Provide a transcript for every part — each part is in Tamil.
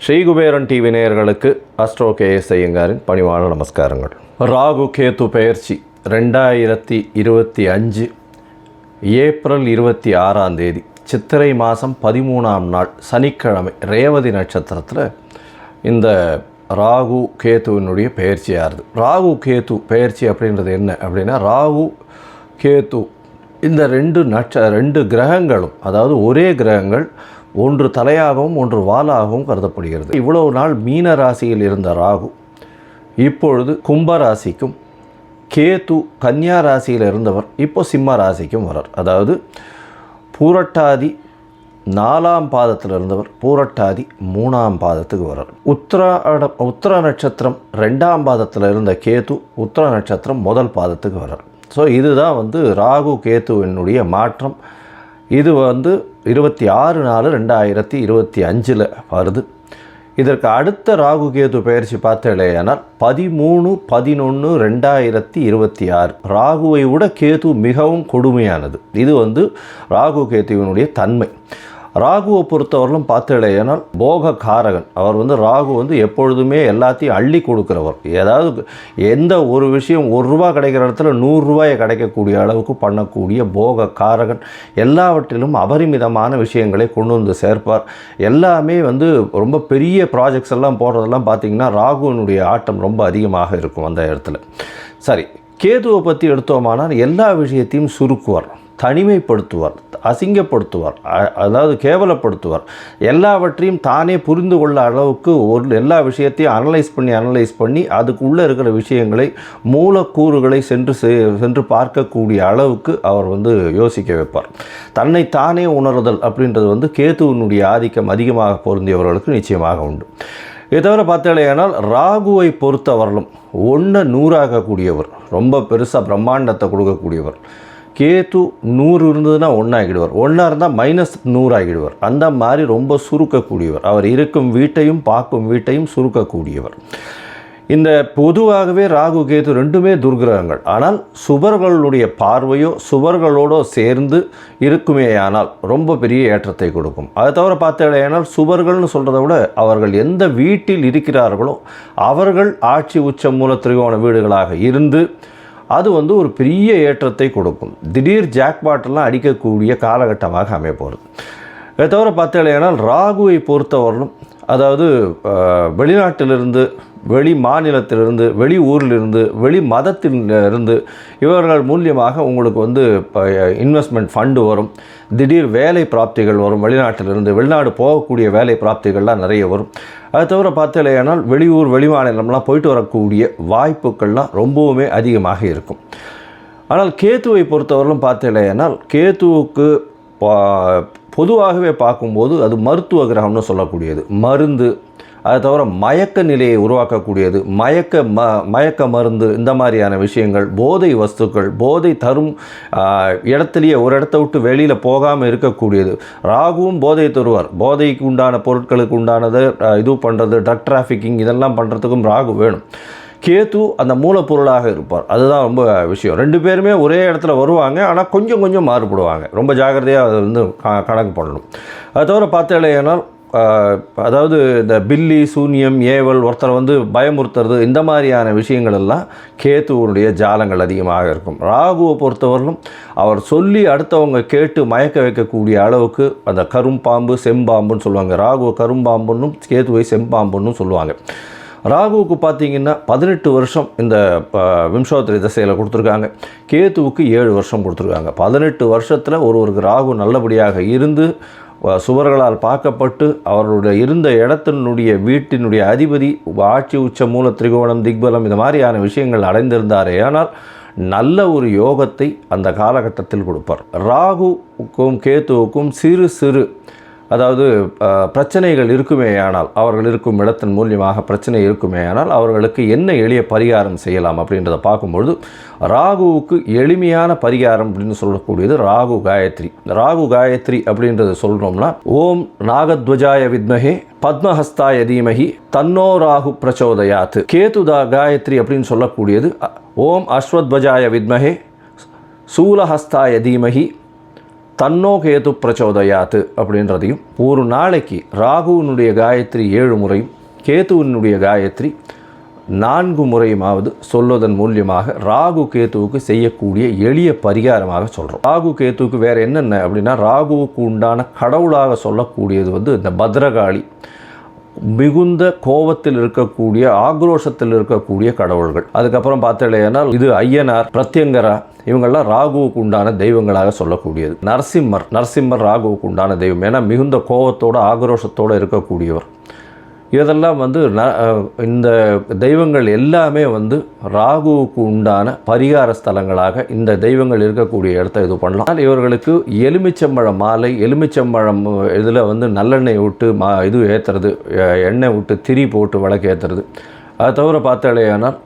ஸ்ரீகுபேரன் டிவி நேயர்களுக்கு அஸ்ட்ரோ கேஎஸ் ஐயங்காரின் பணிவான நமஸ்காரங்கள். ராகு கேது பெயர்ச்சி 2025 ஏப்ரல் 26 சித்திரை மாதம் 13ஆம் நாள் சனிக்கிழமை ரேவதி நட்சத்திரத்தில் இந்த ராகு கேத்துவினுடைய பெயர்ச்சியாகுது. ராகு கேத்து பெயர்ச்சி அப்படின்றது என்ன அப்படின்னா, ராகு கேத்து இந்த ரெண்டு கிரகங்களும், அதாவது ஒரே கிரகங்கள், ஒன்று தலையாகவும் ஒன்று வாலாகவும் கருதப்படுகிறது. இவ்வளவு நாள் மீன ராசியில் இருந்த ராகு இப்பொழுது கும்பராசிக்கும், கேது கன்னியா ராசியில் இருந்தவர் இப்போ சிம்ம ராசிக்கும் வரார். அதாவது பூரட்டாதி 4ஆம் பாதத்தில் இருந்தவர் பூரட்டாதி 3ஆம் பாதத்துக்கு வரார். உத்திர நட்சத்திரம் 2ஆம் பாதத்தில் இருந்த கேது உத்திர நட்சத்திரம் 1 பாதத்துக்கு வரார். ஸோ இதுதான் ராகு கேத்துவினுடைய மாற்றம். இது 26/4/2025 வருது. இதற்கு அடுத்த ராகு கேது பெயர்ச்சி பார்த்தேனால் 13/11/2026. ராகுவை விட கேது மிகவும் கொடுமையானது. இது ராகு கேத்துவினுடைய தன்மை. ராகுவை பொறுத்தவரையிலும் பார்த்தேனால் போக காரகன். அவர் ராகு எப்பொழுதுமே எல்லாத்தையும் அள்ளி கொடுக்குறவர். ஏதாவது எந்த ஒரு விஷயம் ₹1 கிடைக்கிற இடத்துல ₹100 கிடைக்கக்கூடிய அளவுக்கு பண்ணக்கூடிய போக காரகன். எல்லாவற்றிலும் அபரிமிதமான விஷயங்களை கொண்டு சேர்ப்பார். எல்லாமே ரொம்ப பெரிய ப்ராஜெக்ட்ஸ் எல்லாம் போடுறதெல்லாம் பார்த்திங்கன்னா ராகுவினுடைய ஆட்டம் ரொம்ப அதிகமாக இருக்கும் அந்த இடத்துல. சரி, கேதுவை பற்றி எடுத்தோமானால் எல்லா விஷயத்தையும் சுருக்குவார், தனிமைப்படுத்துவார், அசிங்கப்படுத்துவார், அதாவது கேவலப்படுத்துவார். எல்லாவற்றையும் தானே புரிந்து கொள்ள அளவுக்கு எல்லா விஷயத்தையும் அனலைஸ் பண்ணி அதுக்குள்ளே இருக்கிற விஷயங்களை, மூலக்கூறுகளை சென்று பார்க்கக்கூடிய அளவுக்கு அவர் யோசிக்க வைப்பார். தன்னை தானே உணர்தல் அப்படின்றது கேதுவினுடைய ஆதிக்கம் அதிகமாக பொருந்தியவர்களுக்கு நிச்சயமாக உண்டு. இதை தவிர பார்த்தேனால் ராகுவை பொறுத்தவரையிலும் 1 100ஆக்கக்கூடியவர், ரொம்ப பெருசாக பிரம்மாண்டத்தை கொடுக்கக்கூடியவர். கேது 100 இருந்ததுன்னா 1 ஆகிடுவார், 1 இருந்தால் -100 ஆகிடுவார். அந்த மாதிரி ரொம்ப சுருக்கக்கூடியவர். அவர் இருக்கும் வீட்டையும் பார்க்கும் வீட்டையும் சுருக்கக்கூடியவர். இந்த பொதுவாகவே ராகு கேது ரெண்டுமே துர்கிரகங்கள். ஆனால் சுபர்களுடைய பார்வையோ சுபர்களோடு சேர்ந்து இருக்குமேயானால் ரொம்ப பெரிய ஏற்றத்தை கொடுக்கும். அதை தவிர பார்த்தேனால் சுபர்கள்னு சொல்கிறத விட அவர்கள் எந்த வீட்டில் இருக்கிறார்களோ அவர்கள் ஆட்சி உச்ச மூல திரிகோண வீடுகளாக இருந்து அது ஒரு பெரிய ஏற்றத்தை கொடுக்கும். திடீர் ஜாக்பாட்டெல்லாம் அடிக்கக்கூடிய காலகட்டமாக அமையப்போகிறது. இதை தவிர பார்த்தேனால் ராகுவை பொறுத்தவரையிலும், அதாவது வெளிநாட்டிலிருந்து, வெளி மாநிலத்திலிருந்து, வெளி ஊரிலிருந்து, வெளி மதத்திலிருந்து இவர்கள் மூலியமாக உங்களுக்கு இன்வெஸ்ட்மெண்ட் ஃபண்டு வரும், திடீர் வேலை பிராப்திகள் வரும். வெளிநாட்டிலிருந்து வெளிநாடு போகக்கூடிய வேலை பிராப்திகள்லாம் நிறைய வரும். அது தவிர பார்த்தேனால் வெளியூர் வெளி மாநிலம்லாம் போயிட்டு வரக்கூடிய வாய்ப்புகள்லாம் ரொம்பவுமே அதிகமாக இருக்கும். ஆனால் கேத்துவை பொறுத்தவரையிலும் பார்த்தேனால் கேத்துவுக்கு பொதுவாகவே பார்க்கும்போது அது மருத்துவ கிரகம்னு சொல்லக்கூடியது, மருந்து, அதை தவிர மயக்க நிலையை உருவாக்கக்கூடியது, மயக்க மருந்து, இந்த மாதிரியான விஷயங்கள், போதை வஸ்துக்கள், போதை தரும் இடத்துலையே ஒரு இடத்த விட்டு வெளியில் போகாமல் இருக்கக்கூடியது. ராகுவும் போதை தருவார். போதைக்கு உண்டான பொருட்களுக்கு உண்டானது இது பண்ணுறது, ட்ரக் டிராஃபிக்கிங் இதெல்லாம் பண்ணுறதுக்கும் ராகு வேணும். கேது அந்த மூலப்பொருளாக இருப்பார். அதுதான் ரொம்ப விஷயம். 2 பேருமே ஒரே இடத்துல வருவாங்க, ஆனால் கொஞ்சம் கொஞ்சம் மாறுபடுவாங்க. ரொம்ப ஜாக்கிரதையாக அதை கணக்கு பண்ணணும். அது தவிர பார்த்தேனால் அதாவது இந்த பில்லி சூன்யம் ஏவல் ஒருத்தரை பயமுறுத்துறது இந்த மாதிரியான விஷயங்கள் எல்லாம் கேத்துவனுடைய ஜாலங்கள் அதிகமாக இருக்கும். ராகுவை பொறுத்தவரையிலும் அவர் சொல்லி அடுத்தவங்க கேட்டு மயக்க வைக்கக்கூடிய அளவுக்கு அந்த கரும்பாம்பு செம்பாம்புன்னு சொல்லுவாங்க. ராகுவை கரும்பாம்புன்னும் கேத்துவை செம்பாம்புன்னு சொல்லுவாங்க. ராகுவுக்கு பார்த்திங்கன்னா 18 வருஷம் இந்த விம்சோத்தரி திசையில் கொடுத்துருக்காங்க. கேத்துவுக்கு 7 வருஷம் கொடுத்துருக்காங்க. 18 வருஷத்தில் ஒருவருக்கு ராகு நல்லபடியாக இருந்து சுவர்களால் பார்க்கப்பட்டு அவர்களுடைய இருந்த இடத்தினுடைய வீட்டினுடைய அதிபதி ஆட்சி உச்ச மூல திரிகோணம் திக்பலம் இந்த மாதிரியான விஷயங்கள் அடைந்திருந்தாரே ஆனால் நல்ல ஒரு யோகத்தை அந்த காலகட்டத்தில் கொடுப்பார். ராகுவுக்கும் கேத்துவுக்கும் சிறு அதாவது பிரச்சனைகள் இருக்குமேயானால், அவர்கள் இருக்கும் இடத்தின் மூலியமாக பிரச்சனை இருக்குமேயானால் அவர்களுக்கு என்ன எளிய பரிகாரம் செய்யலாம் அப்படின்றத பார்க்கும்பொழுது ராகுவுக்கு எளிமையான பரிகாரம் அப்படின்னு சொல்லக்கூடியது ராகு காயத்ரி. ராகு காயத்ரி அப்படின்றத சொல்கிறோம்னா, ஓம் நாகத்வஜாய வித்மஹே பத்மஹஸ்தாய தீமஹி தன்னோ ராகு பிரச்சோதயாத். கேதுதா காயத்ரி அப்படின்னு சொல்லக்கூடியது ஓம் அஸ்வத்வஜாய வித்மஹே சூலஹஸ்தாய தீமஹி தன்னோ கேது பிரச்சோதயாத்து அப்படின்றதையும், ஒரு நாளைக்கு ராகுவினுடைய காயத்ரி 7 முறையும் கேதுவினுடைய காயத்ரி 4 முறையுமாவது சொல்வதன் மூலியமாக ராகு கேத்துவுக்கு செய்யக்கூடிய எளிய பரிகாரமாக சொல்கிறோம். ராகு கேத்துவுக்கு வேறு என்னென்ன அப்படின்னா, ராகுவுக்கு உண்டான கடவுளாக சொல்லக்கூடியது இந்த பத்ரகாளி, மிகுந்த கோபத்தில் இருக்கக்கூடிய, ஆக்ரோஷத்தில் இருக்கக்கூடிய கடவுள்கள். அதுக்கப்புறம் பார்த்தீங்கன்னா இது ஐயனார், பிரத்யங்கரா, இவங்கெல்லாம் ராகுவுக்கு உண்டான தெய்வங்களாக சொல்லக்கூடியது. நரசிம்மர் ராகுவுக்கு உண்டான தெய்வம். ஏன்னா மிகுந்த கோபத்தோடு ஆக்ரோஷத்தோடு இருக்கக்கூடியவர். இதெல்லாம் இந்த தெய்வங்கள் எல்லாமே ராகுவுக்கு உண்டான பரிகார ஸ்தலங்களாக இந்த தெய்வங்கள் இருக்கக்கூடிய இடத்த இது பண்ணலாம். இவர்களுக்கு எலுமிச்சம்பழம் மாலை, எலுமிச்சம்பழம் இதில் நல்லெண்ணெய் விட்டு இது ஏற்றுறது, எண்ணெய் விட்டு திரி போட்டு விளக்கு ஏற்றுறது. அதை தவிர பார்த்தாலேயானால்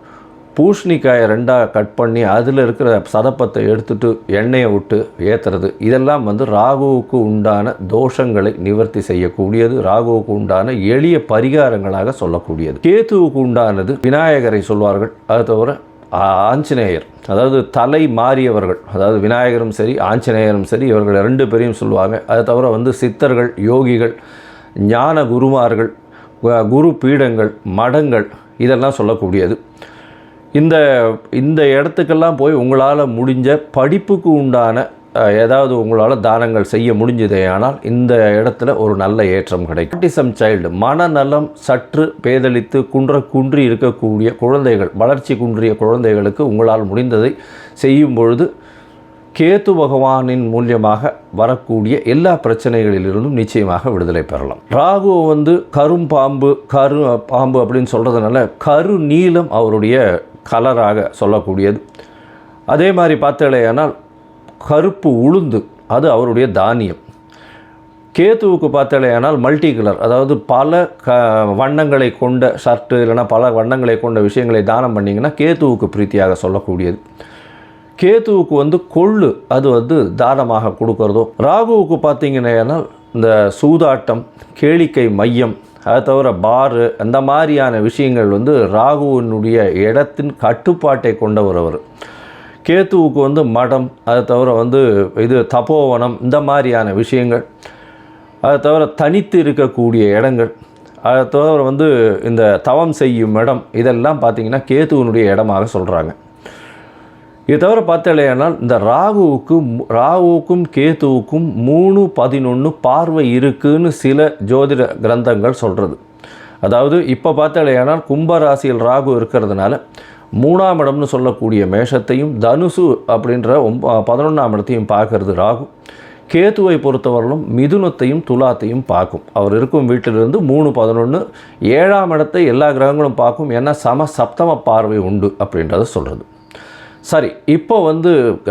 பூசணிக்காயை 2ஆக கட் பண்ணி அதில் இருக்கிற சதப்பத்தை எடுத்துட்டு எண்ணெயை விட்டு ஏற்றுறது. இதெல்லாம் ராகுவுக்கு உண்டான தோஷங்களை நிவர்த்தி செய்யக்கூடியது, ராகுவுக்கு உண்டான எளிய பரிகாரங்களாக சொல்லக்கூடியது. கேத்துவுக்கு உண்டானது விநாயகரை சொல்வார்கள். அது தவிர ஆஞ்சநேயர், அதாவது தலை மாறியவர்கள், அதாவது விநாயகரும் சரி ஆஞ்சநேயரும் சரி, இவர்கள் 2 பேரையும் சொல்லுவாங்க. அது தவிர சித்தர்கள், யோகிகள், ஞான குருமார்கள், குரு பீடங்கள், மடங்கள், இதெல்லாம் சொல்லக்கூடியது. இந்த இடத்துக்கெல்லாம் போய் உங்களால் முடிஞ்ச படிப்புக்கு உண்டான ஏதாவது உங்களால் தானங்கள் செய்ய முடிஞ்சதே ஆனால் இந்த இடத்துல ஒரு நல்ல ஏற்றம் கிடைக்கும். ஆட்டிசம் சைல்டு, மனநலம் சற்று பேதலித்து குன்றி இருக்கக்கூடிய குழந்தைகள், வளர்ச்சி குன்றிய குழந்தைகளுக்கு உங்களால் முடிந்ததை செய்யும் பொழுது கேத்து பகவானின் மூலியமாக வரக்கூடிய எல்லா பிரச்சனைகளிலிருந்தும் நிச்சயமாக விடுதலை பெறலாம். ராகு கரும்பாம்பு, பாம்பு அப்படின்னு சொல்கிறதுனால கரு நீலம் அவருடைய கலராக சொல்லக்கூடியது. அதே மாதிரி பார்த்தேனால் கருப்பு உளுந்து, அது அவருடைய தானியம். கேத்துவுக்கு பார்த்தேனால் மல்டி கலர், அதாவது பல வண்ணங்களை கொண்ட ஷர்ட்டு இல்லைனா பல வண்ணங்களை கொண்ட விஷயங்களை தானம் பண்ணிங்கன்னா கேத்துவுக்கு பிரீத்தியாக சொல்லக்கூடியது. கேத்துவுக்கு கொள்ளு, அது தானமாக கொடுக்கறதோ. ராகுவுக்கு பார்த்தீங்கன்னா இந்த சூதாட்டம், கேளிக்கை மையம், அதை தவிர பாரு, அந்த மாதிரியான விஷயங்கள் ராகுவினுடைய இடத்தின் கட்டுப்பாட்டை கொண்டவர் அவர். கேத்துவுக்கு மடம், அதை தவிர இது தபோவனம், இந்த மாதிரியான விஷயங்கள், அதை தவிர தனித்து இருக்கக்கூடிய இடங்கள், அதை தவிர இந்த தவம் செய்யும் இடம், இதெல்லாம் பார்த்திங்கன்னா கேத்துவினுடைய இடமாக சொல்கிறாங்க. இது தவிர பார்த்தாலேனால் இந்த ராகுவுக்கும் கேத்துவுக்கும் 3-11 பார்வை இருக்குன்னு சில ஜோதிட கிரந்தங்கள் சொல்கிறது. அதாவது இப்போ பார்த்தாலேனால் கும்பராசியில் ராகு இருக்கிறதுனால 3ஆம் இடம்னு சொல்லக்கூடிய மேஷத்தையும் தனுசு அப்படின்ற 11ஆம் இடத்தையும் பார்க்கறது ராகு. கேத்துவை பொறுத்தவரையிலும் மிதுனத்தையும் துலாத்தையும் பார்க்கும். அவர் இருக்கும் வீட்டிலிருந்து 3-11 7ஆம் இடத்தை எல்லா கிரகங்களும் பார்க்கும். ஏன்னா சப்தம பார்வை உண்டு அப்படின்றத சொல்கிறது. சரி, இப்போ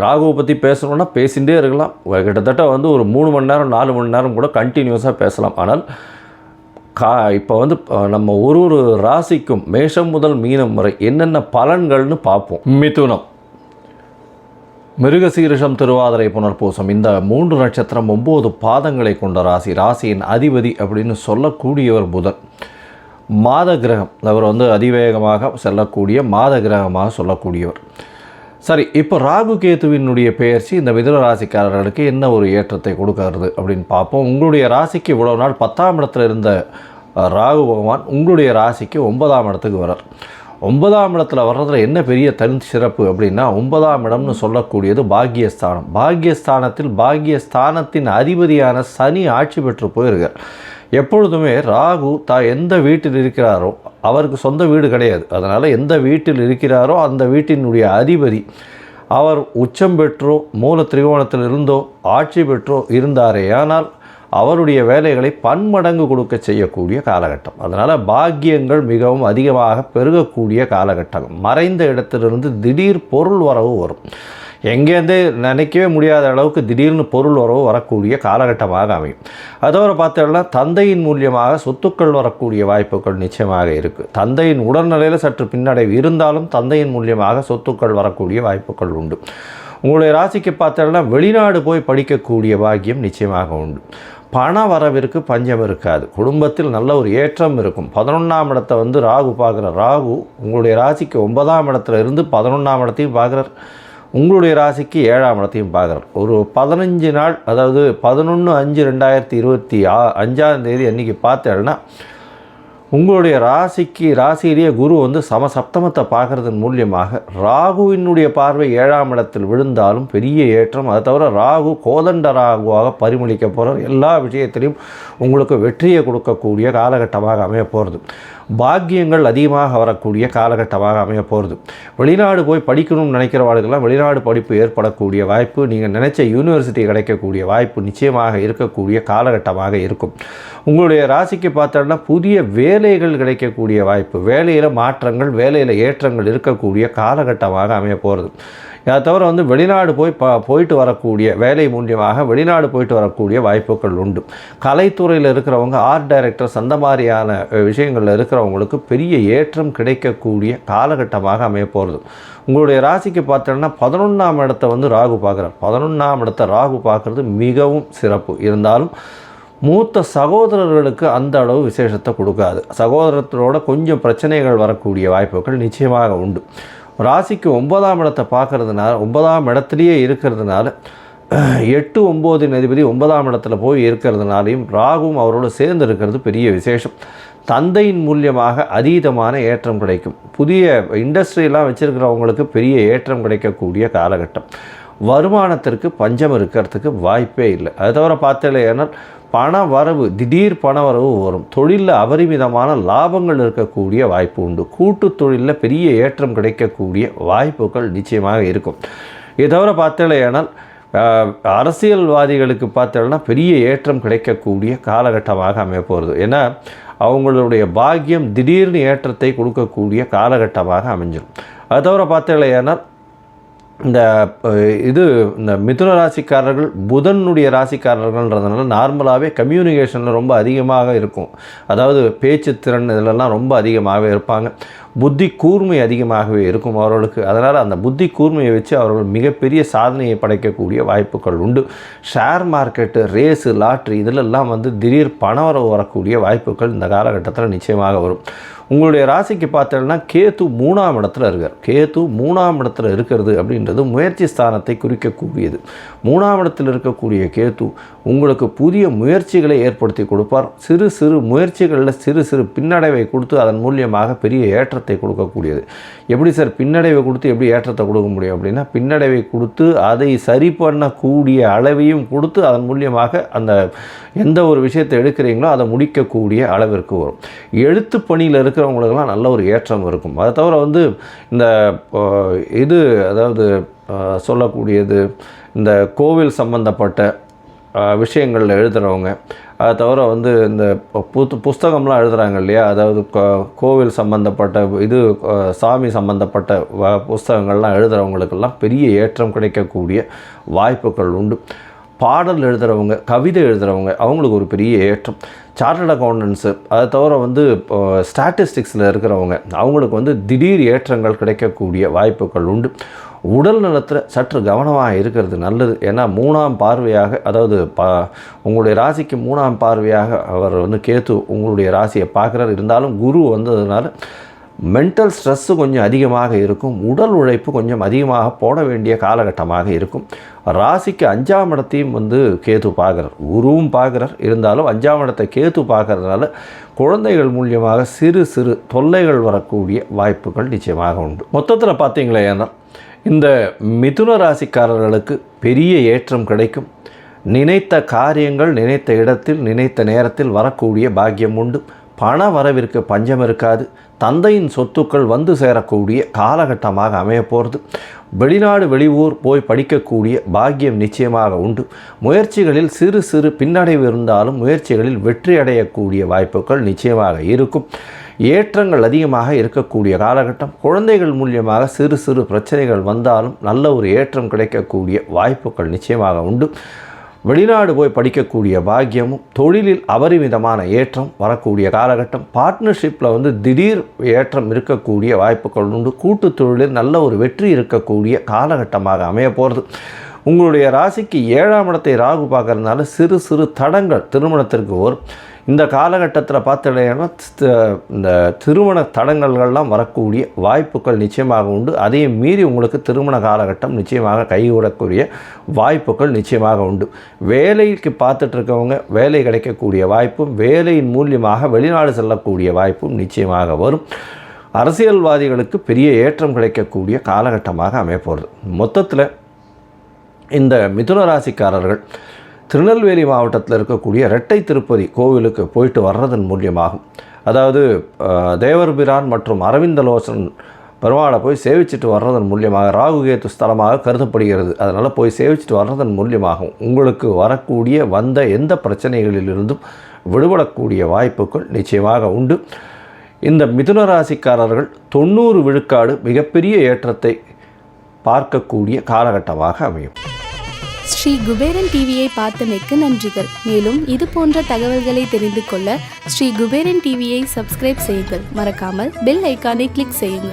ராகுவை பற்றி பேசணுன்னா பேசிகிட்டே இருக்கலாம். கிட்டத்தட்ட ஒரு 3 மணி நேரம் 4 மணி நேரம் கூட கண்டினியூஸாக பேசலாம். ஆனால் இப்போ நம்ம ஒரு ராசிக்கும் மேஷம் முதல் மீனம் வரை என்னென்ன பலன்கள்னு பார்ப்போம். மிதுனம், மிருகசீரிஷம், திருவாதிரை, புனர்பூசம், இந்த 3 நட்சத்திரம் 9 பாதங்களை கொண்ட ராசி. ராசியின் அதிபதி அப்படின்னு சொல்லக்கூடியவர் புதன். மாத கிரகம், அவர் அதிவேகமாக செல்லக்கூடிய மாத கிரகமாக சொல்லக்கூடியவர். சரி, இப்போ ராகு கேத்துவினுடைய பெயர்ச்சி இந்த மிதுன ராசிக்காரர்களுக்கு என்ன ஒரு ஏற்றத்தை கொடுக்கறது அப்படின்னு பார்ப்போம். உங்களுடைய ராசிக்கு இவ்வளோ நாள் 10ஆம் இடத்துல இருந்த ராகு பகவான் உங்களுடைய ராசிக்கு 9ஆம் இடத்துக்கு வரார். 9ஆம் இடத்துல வர்றதுல என்ன பெரிய தனி சிறப்பு அப்படின்னா, 9ஆம் இடம்னு சொல்லக்கூடியது பாக்கியஸ்தானம். பாக்கியஸ்தானத்தின் அதிபதியான சனி ஆட்சி பெற்று போயிருக்கார். எப்பொழுதுமே ராகு எந்த வீட்டில் இருக்கிறாரோ அவருக்கு சொந்த வீடு கிடையாது. அதனால் எந்த வீட்டில் இருக்கிறாரோ அந்த வீட்டினுடைய அதிபதி அவர் உச்சம் பெற்றோ மூல திரிகோணத்தில் இருந்தோ ஆட்சி பெற்றோ இருந்தாரே ஆனால் அவருடைய வேலைகளை பன்மடங்கு கொடுக்க செய்யக்கூடிய காலகட்டம். அதனால் பாக்கியங்கள் மிகவும் அதிகமாக பெருகக்கூடிய காலகட்டம். மறைந்த இடத்திலிருந்து திடீர் பொருள் வரவு வரும். எங்கேருந்தே நினைக்கவே முடியாத அளவுக்கு திடீர்னு பொருள் வரவு வரக்கூடிய காலகட்டமாக அமையும். அதோடு பார்த்தோம்னா தந்தையின் மூலியமாக சொத்துக்கள் வரக்கூடிய வாய்ப்புகள் நிச்சயமாக இருக்குது. தந்தையின் உடல்நிலையில் சற்று பின்னடைவு இருந்தாலும் தந்தையின் மூலியமாக சொத்துக்கள் வரக்கூடிய வாய்ப்புகள் உண்டு. உங்களுடைய ராசிக்கு பார்த்தோம்னா வெளிநாடு போய் படிக்கக்கூடிய பாக்கியம் நிச்சயமாக உண்டு. பண வரவிற்கு பஞ்சம் இருக்காது. குடும்பத்தில் நல்ல ஒரு ஏற்றம் இருக்கும். 11ஆம் இடத்தை ராகு பார்க்குற. ராகு உங்களுடைய ராசிக்கு 9ஆம் இடத்துல இருந்து 11ஆம் இடத்தையும் பார்க்குறார். உங்களுடைய ராசிக்கு 7ஆம் இடத்தையும் பார்க்குறார். ஒரு 15 நாள், அதாவது 11/5/2025 அன்றைக்கி பார்த்தேன்னா உங்களுடைய ராசியிலேயே குரு வந்து சமசப்தமத்தை பார்க்குறதன் மூலியமாக ராகுவினுடைய பார்வை 7ஆம் இடத்தில் விழுந்தாலும் பெரிய ஏற்றம். அதை தவிர ராகு கோதண்ட ராகுவாக பரிமளிக்க போகிறார். எல்லா விஷயத்திலையும் உங்களுக்கு வெற்றியை கொடுக்கக்கூடிய காலகட்டமாக அமைய போகிறது. பாக்கியங்கள் அதிகமாக வரக்கூடிய காலகட்டமாக அமைய போகிறது. வெளிநாடு போய் படிக்கணும்னு நினைக்கிறவர்களுக்கெல்லாம் வெளிநாடு படிப்பு ஏற்படக்கூடிய வாய்ப்பு, நீங்கள் நினைச்ச யூனிவர்சிட்டி கிடைக்கக்கூடிய வாய்ப்பு நிச்சயமாக இருக்கக்கூடிய காலகட்டமாக இருக்கும். உங்களுடைய ராசிக்கு பார்த்தோன்னா புதிய வேலைகள் கிடைக்கக்கூடிய வாய்ப்பு, வேலையில் மாற்றங்கள், வேலையில் ஏற்றங்கள் இருக்கக்கூடிய காலகட்டமாக அமைய போகிறது. அதை தவிர வந்து வெளிநாடு போயிட்டு வரக்கூடிய வேலை மூலியமாக வெளிநாடு போயிட்டு வரக்கூடிய வாய்ப்புகள் உண்டு. கலைத்துறையில் இருக்கிறவங்க, ஆர்ட் டைரக்டர்ஸ், அந்த மாதிரியான விஷயங்களில் இருக்கிறவங்களுக்கு பெரிய ஏற்றம் கிடைக்கக்கூடிய காலகட்டமாக அமைய போகிறது. உங்களுடைய ராசிக்கு பார்த்தோன்னா 11ஆம் இடத்தை வந்து ராகு பார்க்குறார். 11ஆம் இடத்தை ராகு பார்க்குறது மிகவும் சிறப்பு. இருந்தாலும் மூத்த சகோதரர்களுக்கு அந்த அளவு விசேஷத்தை கொடுக்காது. சகோதரத்தோட கொஞ்சம் பிரச்சனைகள் வரக்கூடிய வாய்ப்புகள் நிச்சயமாக உண்டு. ராசிக்கு 9ஆம் இடத்தை பார்க்கறதுனால, 9ஆம் இடத்துலையே இருக்கிறதுனால, 8, 9 அதிபதி 9ஆம் இடத்துல போய் இருக்கிறதுனாலையும் ராகுவும் அவரோடு சேர்ந்து இருக்கிறது பெரிய விசேஷம். தந்தையின் மூலியமாக அதீதமான ஏற்றம் கிடைக்கும். புதிய இண்டஸ்ட்ரியெலாம் வச்சுருக்கிறவங்களுக்கு பெரிய ஏற்றம் கிடைக்கக்கூடிய காலகட்டம். வருமானத்திற்கு பஞ்சம் இருக்கிறதுக்கு வாய்ப்பே இல்லை. அது தவிர பார்த்தேன்னா பண வரவு, திடீர் பண வரவு வரும். தொழிலில் அபரிமிதமான லாபங்கள் இருக்கக்கூடிய வாய்ப்பு உண்டு. கூட்டு தொழிலில் பெரிய ஏற்றம் கிடைக்கக்கூடிய வாய்ப்புகள் நிச்சயமாக இருக்கும். இதை தவிர பார்த்தேனால் அரசியல்வாதிகளுக்கு பார்த்தோன்னா பெரிய ஏற்றம் கிடைக்கக்கூடிய காலகட்டமாக அமைய போகிறது. ஏன்னா அவங்களுடைய பாக்கியம் திடீர்னு ஏற்றத்தை கொடுக்கக்கூடிய காலகட்டமாக அமைஞ்சிடும். அது தவிர பார்த்தேனால் இந்த மிதுன ராசிக்காரர்கள் புதனுடைய ராசிக்காரர்கள்ன்றதுனால நார்மலாகவே கம்யூனிகேஷனில் ரொம்ப அதிகமாக இருக்கும். அதாவது பேச்சு திறன் இதிலெல்லாம் ரொம்ப அதிகமாகவே இருப்பாங்க. புத்தி கூர்மை அதிகமாகவே இருக்கும் அவர்களுக்கு. அதனால் அந்த புத்தி கூர்மையை வச்சு அவர்கள் மிகப்பெரிய சாதனையை படைக்கக்கூடிய வாய்ப்புகள் உண்டு. ஷேர் மார்க்கெட்டு, ரேஸு, லாட்ரி இதிலெல்லாம் வந்து திடீர் பணவரவு வரக்கூடிய வாய்ப்புகள் இந்த காலகட்டத்தில் நிச்சயமாக வரும். உங்களுடைய ராசிக்கு பார்த்தோன்னா கேது 3ஆம் இடத்துல இருக்கார். கேது 3ஆம் இடத்துல இருக்கிறது அப்படின்றது முயற்சி ஸ்தானத்தை குறிக்கக்கூடியது. 3ஆம் இடத்தில் இருக்கக்கூடிய கேது உங்களுக்கு புதிய முயற்சிகளை ஏற்படுத்தி கொடுப்பார். சிறு சிறு முயற்சிகளில் சிறு சிறு பின்னடைவை கொடுத்து அதன் மூலியமாக பெரிய ஏற்றத்தை கொடுக்கக்கூடியது. எப்படி சார் பின்னடைவை கொடுத்து எப்படி ஏற்றத்தை கொடுக்க முடியும் அப்படின்னா, பின்னடைவை கொடுத்து அதை சரி பண்ணக்கூடிய அளவையும் கொடுத்து அதன் மூலியமாக அந்த எந்த ஒரு விஷயத்தை எடுக்கிறீங்களோ அதை முடிக்கக்கூடிய அளவிற்கு வரும். எழுத்து பணியில் இருக்கிறவங்களுக்கெல்லாம் நல்ல ஒரு ஏற்றம் இருக்கும். அதை தவிர வந்து இந்த அதாவது சொல்லக்கூடியது இந்த கோவில் சம்பந்தப்பட்ட விஷயங்களில் எழுதுகிறவங்க, அதை தவிர வந்து இந்த புஸ்தகம்லாம் எழுதுகிறாங்க இல்லையா, அதாவது கோவில் சம்பந்தப்பட்ட சாமி சம்பந்தப்பட்ட புஸ்தகங்கள்லாம் எழுதுகிறவங்களுக்கெல்லாம் பெரிய ஏற்றம் கிடைக்கக்கூடிய வாய்ப்புகள் உண்டு. பாடல் எழுதுகிறவங்க, கவிதை எழுதுகிறவங்க அவங்களுக்கு ஒரு பெரிய ஏற்றம். சார்ட்டர்ட் அக்கௌண்டன்ஸு, அதை தவிர வந்து ஸ்டாட்டிஸ்டிக்ஸில் இருக்கிறவங்க அவங்களுக்கு வந்து திடீர் ஏற்றங்கள் கிடைக்கக்கூடிய வாய்ப்புகள் உண்டு. உடல் நலத்தில் சற்று கவனமாக இருக்கிறது நல்லது. ஏன்னா 3ஆம் பார்வையாக, அதாவது உங்களுடைய ராசிக்கு 3ஆம் பார்வையாக அவர் வந்து கேது உங்களுடைய ராசியை பார்க்குறார். இருந்தாலும் குரு வந்ததுனால மென்டல் ஸ்ட்ரெஸ்ஸு கொஞ்சம் அதிகமாக இருக்கும். உடல் உழைப்பு கொஞ்சம் அதிகமாக போட வேண்டிய காலகட்டமாக இருக்கும். ராசிக்கு 5ஆம் இடத்தையும் வந்து கேது பார்க்குறார், குருவும் பார்க்குறார். இருந்தாலும் 5ஆம் இடத்தை கேது பார்க்கறதுனால குழந்தைகள் மூலியமாக சிறு சிறு தொல்லைகள் வரக்கூடிய வாய்ப்புகள் நிச்சயமாக உண்டு. மொத்தத்தில் பார்த்தீங்களே, ஏன்னா இந்த மிதுன ராசிக்காரர்களுக்கு பெரிய ஏற்றம் கிடைக்கும். நினைத்த காரியங்கள் நினைத்த இடத்தில் நினைத்த நேரத்தில் வரக்கூடிய பாக்கியம் உண்டு. பண வரவிற்கு பஞ்சம் இருக்காது. தந்தையின் சொத்துக்கள் வந்து சேரக்கூடிய காலகட்டமாக அமைய போகிறது. வெளிநாடு வெளியூர் போய் படிக்கக்கூடிய பாக்கியம் நிச்சயமாக உண்டு. முயற்சிகளில் சிறு சிறு பின்னடைவு இருந்தாலும் முயற்சிகளில் வெற்றி அடையக்கூடிய வாய்ப்புகள் நிச்சயமாக இருக்கும். ஏற்றங்கள் அதிகமாக இருக்கக்கூடிய காலகட்டம். குழந்தைகள் மூலியமாக சிறு சிறு பிரச்சனைகள் வந்தாலும் நல்ல ஒரு ஏற்றம் கிடைக்கக்கூடிய வாய்ப்புகள் நிச்சயமாக உண்டு. வெளிநாடு போய் படிக்கக்கூடிய பாக்கியமும், தொழிலில் அபரிமிதமான ஏற்றம் வரக்கூடிய காலகட்டம். பார்ட்னர்ஷிப்பில் வந்து திடீர் ஏற்றம் இருக்கக்கூடிய வாய்ப்புகள் உண்டு. கூட்டு தொழிலில் நல்ல ஒரு வெற்றி இருக்கக்கூடிய காலகட்டமாக அமைய போகிறது. உங்களுடைய ராசிக்கு 7ஆம் இடத்தை ராகு பார்க்கறதுனால சிறு சிறு தடங்கள் திருமணத்திற்கு வரும். இந்த காலகட்டத்தில் பார்த்தீங்கன்னா இந்த திருமண தடங்கல்கள்லாம் வரக்கூடிய வாய்ப்புகள் நிச்சயமாக உண்டு. அதையும் மீறி உங்களுக்கு திருமண காலகட்டம் நிச்சயமாக கைகூடக்கூடிய வாய்ப்புகள் நிச்சயமாக உண்டு. வேலைக்கு பார்த்துட்ருக்கவங்க வேலை கிடைக்கக்கூடிய வாய்ப்பும், வேலையின் மூலியமாக வெளிநாடு செல்லக்கூடிய வாய்ப்பும் நிச்சயமாக வரும். அரசியல்வாதிகளுக்கு பெரிய ஏற்றம் கிடைக்கக்கூடிய காலகட்டமாக அமையப்போகிறது. மொத்தத்தில் இந்த மிதுன ராசிக்காரர்கள் திருநெல்வேலி மாவட்டத்தில் இருக்கக்கூடிய இரட்டை திருப்பதி கோவிலுக்கு போயிட்டு வர்றதன் மூலியமாகும். அதாவது தேவர் பிரான் மற்றும் அரவிந்தலோசன் பெருமாளை போய் சேவிச்சுட்டு வர்றதன் மூலியமாக ராகுகேத்து ஸ்தலமாக கருதப்படுகிறது. அதனால் போய் சேவிச்சுட்டு வர்றதன் மூலியமாகவும் உங்களுக்கு வரக்கூடிய வந்த எந்த பிரச்சனைகளிலிருந்தும் விடுபடக்கூடிய வாய்ப்புகள் நிச்சயமாக உண்டு. இந்த மிதுன ராசிக்காரர்கள் 90 விழுக்காடு மிகப்பெரிய ஏற்றத்தை பார்க்கக்கூடிய காலகட்டமாக அமையும். ஸ்ரீ குபேரன் டிவியை பார்த்தமைக்கு நன்றிகள். மேலும் இது போன்ற தகவல்களை தெரிந்து கொள்ள ஸ்ரீ குபேரன் டிவியை சப்ஸ்கிரைப் செய்யுங்கள். மறக்காமல் பெல் ஐக்கானை கிளிக் செய்யுங்கள்.